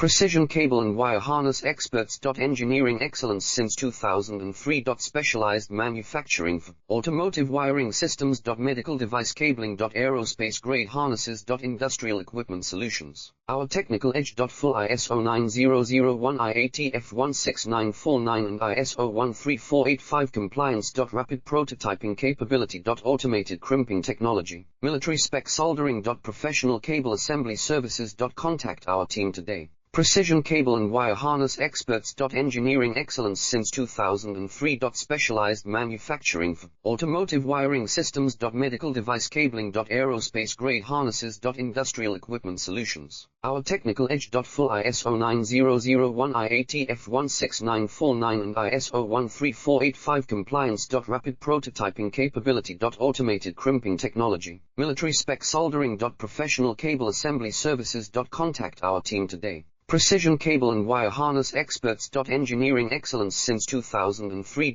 Precision cable and wire harness experts. Engineering excellence since 2003. Specialized manufacturing for automotive wiring systems. Medical device cabling. Aerospace grade harnesses. Industrial equipment solutions. Our technical edge. Full ISO 9001 IATF 16949 and ISO 13485 compliance. Rapid prototyping capability. Automated crimping technology. Military spec soldering. Professional cable assembly services. Contact our team today. Precision cable and wire harness experts. Engineering excellence since 2003. Specialized manufacturing for automotive wiring systems. Medical device cabling. Aerospace grade harnesses. Industrial equipment solutions. Our technical edge. Full ISO 9001 IATF 16949 and ISO 13485 compliance. Rapid prototyping capability. Automated crimping technology. Military spec soldering. Professional cable assembly services. Contact our team today. Precision cable and wire harness experts. Engineering excellence since 2003.